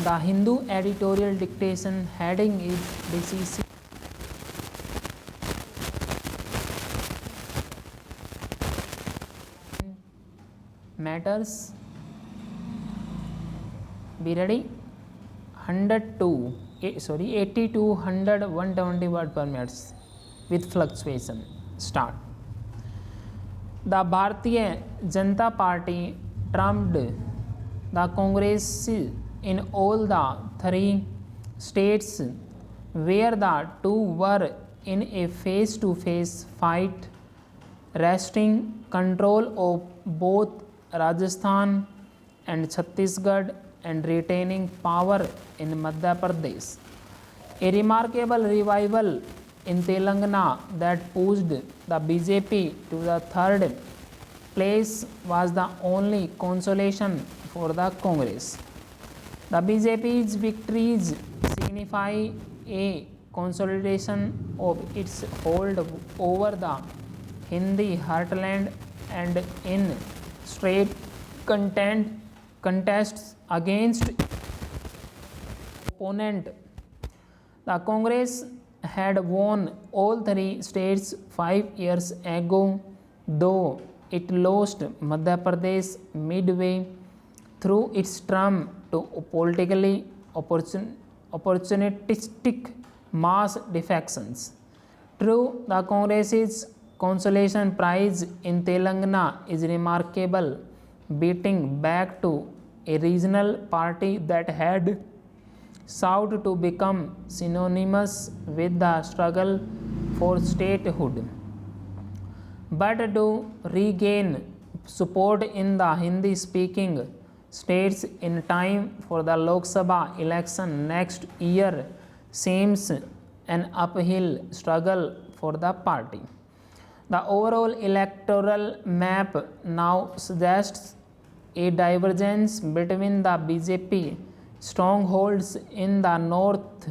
The Hindu editorial dictation heading is decisive matters. Be ready. 80 to 100 120 word per minute with fluctuation. Start. The Bharatiya Janata Party trumped the Congress in all the three states where the two were in a face-to-face fight, wresting control of both Rajasthan and Chhattisgarh and retaining power in Madhya Pradesh. A remarkable revival in Telangana that pushed the BJP to the third place was the only consolation for the Congress. The BJP's victories signify a consolidation of its hold over the Hindi heartland and in straight contests against opponent. The Congress had won all three states 5 years ago, though it lost Madhya Pradesh midway through its term to politically opportunistic mass defections. True, the Congress's consolation prize in Telangana is remarkable, beating back to a regional party that had sought to become synonymous with the struggle for statehood. But to regain support in the Hindi-speaking states in time for the Lok Sabha election next year seems an uphill struggle for the party. The overall electoral map now suggests a divergence between the BJP strongholds in the north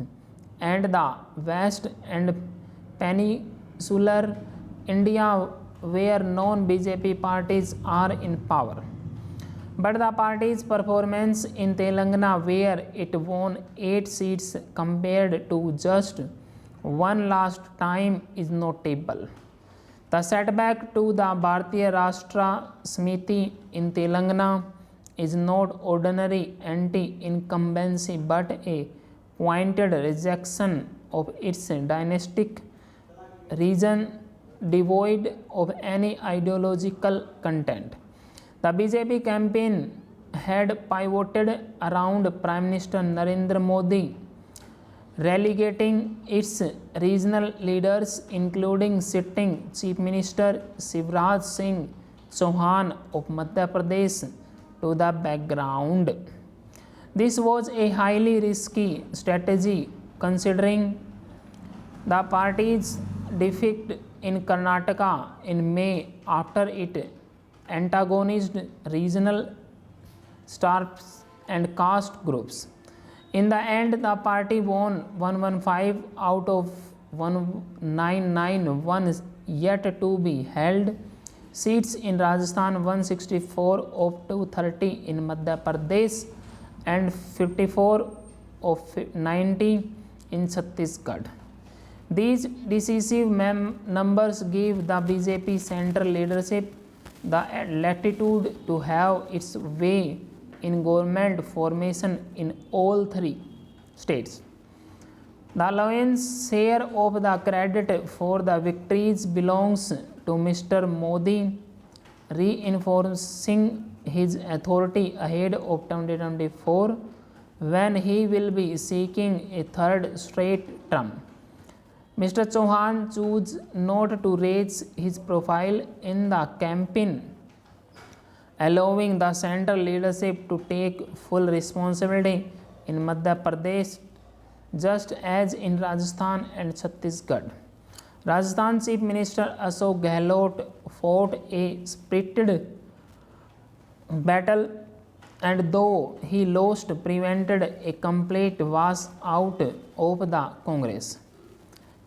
and the west and peninsular India where non-BJP parties are in power. But the party's performance in Telangana where it won 8 seats compared to just one last time is notable. The setback to the Bharatiya Rashtra Samiti in Telangana is not ordinary anti-incumbency but a pointed rejection of its dynastic region devoid of any ideological content. The BJP campaign had pivoted around Prime Minister Narendra Modi, relegating its regional leaders including sitting Chief Minister Shivraj Singh Chauhan of Madhya Pradesh to the background. This was a highly risky strategy considering the party's defeat in Karnataka in May after it antagonized regional stars and caste groups. In the end, the party won 115 out of 1991 yet to be held seats in Rajasthan, 164 of 230 in Madhya Pradesh and 54 of 90 in Chhattisgarh. These decisive numbers give the BJP central leadership the latitude to have its way in government formation in all three states. The lion's share of the credit for the victories belongs to Mr. Modi, reinforcing his authority ahead of 2024 when he will be seeking a third straight term. Mr. Chauhan chose not to raise his profile in the campaign, allowing the central leadership to take full responsibility in Madhya Pradesh just as in Rajasthan and Chhattisgarh. Rajasthan Chief Minister Ashok Gehlot fought a spirited battle and though he lost prevented a complete wash out of the Congress.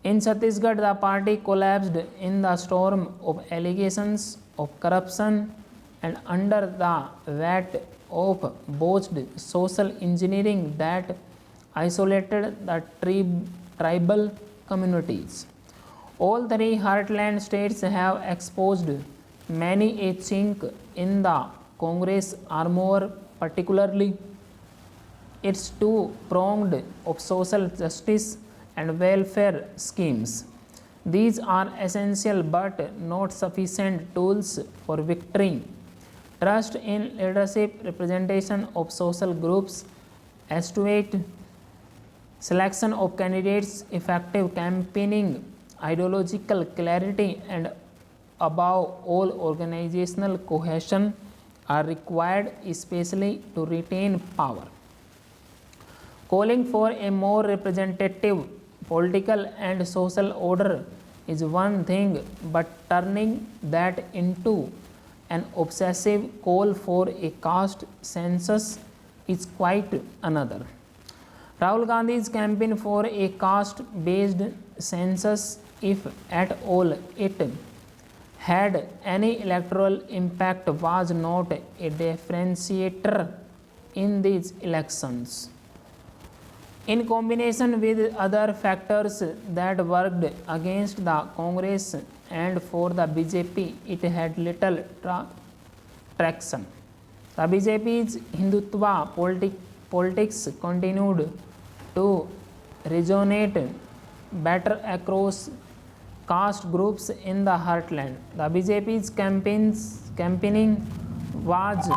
In Chhattisgarh, the party collapsed in the storm of allegations of corruption and under the weight of botched social engineering that isolated the tribal communities. All three heartland states have exposed many a chink in the Congress armor, particularly its two-pronged of social justice and welfare schemes. These are essential but not sufficient tools for victory. Trust in leadership, representation of social groups, astute selection of candidates, effective campaigning, ideological clarity, and above all organizational cohesion are required, especially to retain power. Calling for a more representative political and social order is one thing, but turning that into an obsessive call for a caste census is quite another. Rahul Gandhi's campaign for a caste-based census, if at all it had any electoral impact, was not a differentiator in these elections. In combination with other factors that worked against the Congress and for the BJP, it had little traction. The BJP's Hindutva politics continued to resonate better across caste groups in the heartland. The BJP's campaigning was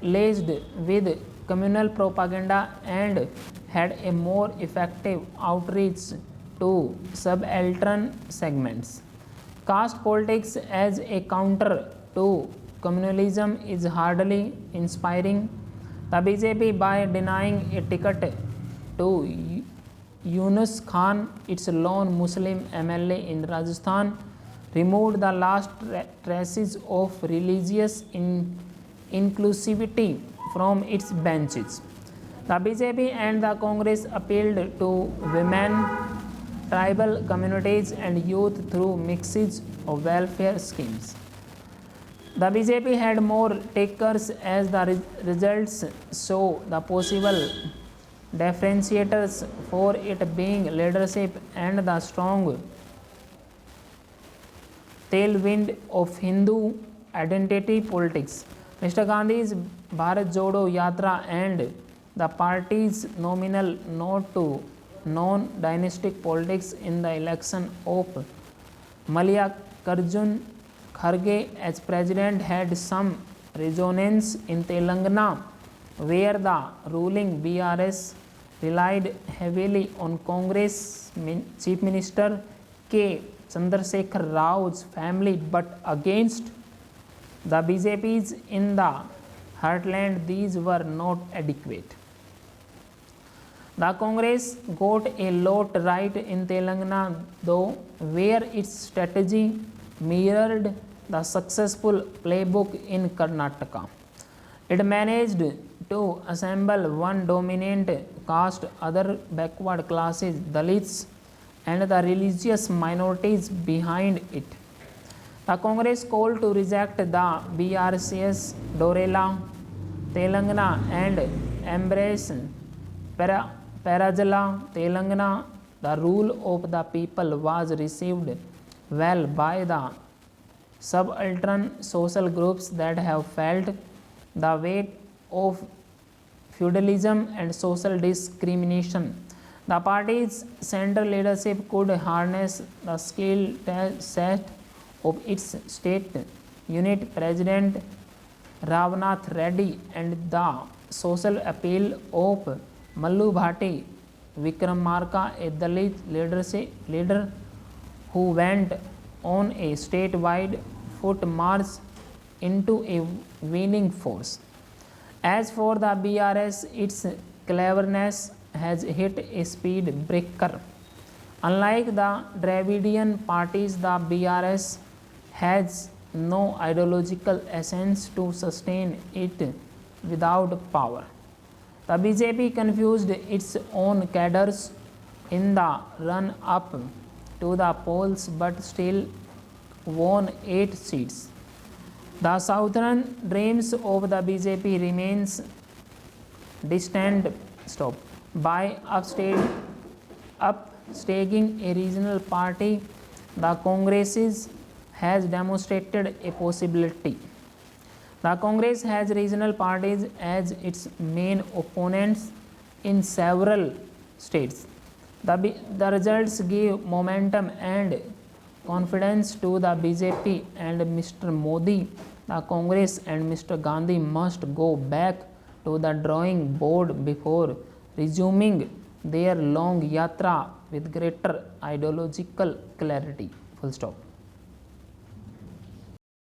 laced with communal propaganda and had a more effective outreach to subaltern segments. Caste politics as a counter to communalism is hardly inspiring. The BJP, by denying a ticket to Yunus Khan, its lone Muslim MLA in Rajasthan, removed the last traces of religious inclusivity from its benches. The BJP and the Congress appealed to women, tribal communities, and youth through mixes of welfare schemes. The BJP had more takers as the results show. The possible differentiators for it being leadership and the strong tailwind of Hindu identity politics. Mr. Gandhi's Bharat Jodo Yatra and the party's nominal nod to non-dynastic politics in the election of Mallikarjun Kharge as president had some resonance in Telangana, where the ruling BRS relied heavily on Congress Chief Minister K. Chandrasekhar Rao's family, but against the BJP's in the heartland, these were not adequate. The Congress got a lot right in Telangana, though, where its strategy mirrored the successful playbook in Karnataka. It managed to assemble one dominant caste, other backward classes, Dalits, and the religious minorities behind it. The Congress called to reject the BRCS Dorela, Telangana, and embrace Parajala Telangana. The rule of the people was received well by the subaltern social groups that have felt the weight of feudalism and social discrimination. The party's central leadership could harness the skill set of its state unit president Ravnath Reddy and the social appeal of Mallu Bhatti Vikramarka, a Dalit leader who went on a statewide foot march into a winning force. As for the BRS, its cleverness has hit a speed breaker. Unlike the Dravidian parties, the BRS has no ideological essence to sustain it without power. The BJP confused its own cadres in the run-up to the polls but still won 8 seats. The southern dreams of the BJP remains distant. Stop. By upstaging a regional party, the Congress has demonstrated a possibility. The Congress has regional parties as its main opponents in several states. The results give momentum and confidence to the BJP and Mr. Modi. The Congress and Mr. Gandhi must go back to the drawing board before resuming their long yatra with greater ideological clarity. Full stop.